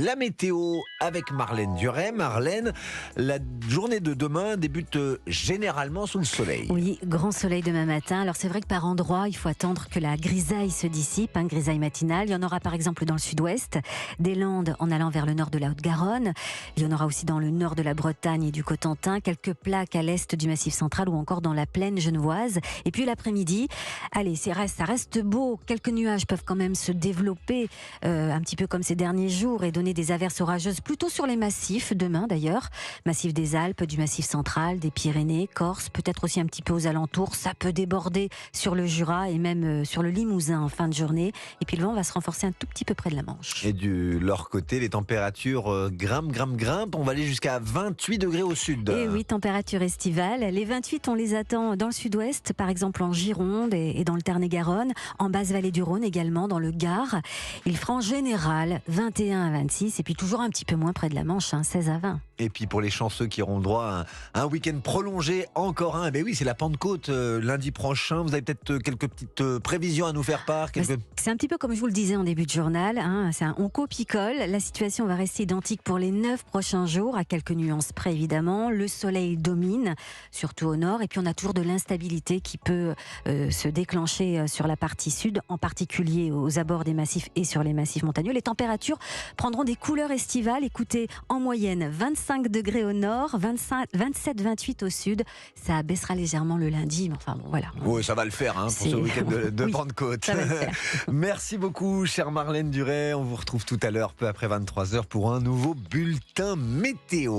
La météo avec Marlène Duret. Marlène, la journée de demain débute généralement sous le soleil. Oui, grand soleil demain matin. Alors c'est vrai que par endroits, il faut attendre que la grisaille se dissipe, grisaille matinale. Il y en aura par exemple dans le sud-ouest, des Landes en allant vers le nord de la Haute-Garonne. Il y en aura aussi dans le nord de la Bretagne et du Cotentin, quelques plaques à l'est du Massif central ou encore dans la plaine genevoise. Et puis l'après-midi, allez, ça reste beau. Quelques nuages peuvent quand même se développer un petit peu comme ces derniers jours et donner des averses orageuses plutôt sur les massifs, demain d'ailleurs. Massif des Alpes, du Massif central, des Pyrénées, Corse, peut-être aussi un petit peu aux alentours. Ça peut déborder sur le Jura et même sur le Limousin en fin de journée. Et puis le vent va se renforcer un tout petit peu près de la Manche. Et de leur côté, les températures grimpent. On va aller jusqu'à 28 degrés au sud. Et oui, température estivale. Les 28, on les attend dans le sud-ouest, par exemple en Gironde et dans le Tarn-et-Garonne, en basse vallée du Rhône également, dans le Gard. Il fera en général 21 à 26 et puis toujours un petit peu moins près de la Manche, 16 à 20. Et puis pour les chanceux qui auront le droit à un week-end prolongé, encore un. Ben oui, c'est la Pentecôte lundi prochain. Vous avez peut-être quelques petites prévisions à nous faire part. C'est un petit peu comme je vous le disais en début de journal. C'est un on copie-colle. La situation va rester identique pour les 9 prochains jours, à quelques nuances près évidemment. Le soleil domine, surtout au nord. Et puis on a toujours de l'instabilité qui peut se déclencher sur la partie sud, en particulier aux abords des massifs et sur les massifs montagneux. Les températures prendront des couleurs estivales. Écoutez, en moyenne 25 degrés au nord, 27-28 au sud. Ça baissera légèrement le lundi, mais enfin bon, voilà. Oui, ça va le faire pour ce week-end de oui, Pentecôte. Ça va le faire. Merci beaucoup, chère Marlène Duret. On vous retrouve tout à l'heure, peu après 23h, pour un nouveau bulletin météo.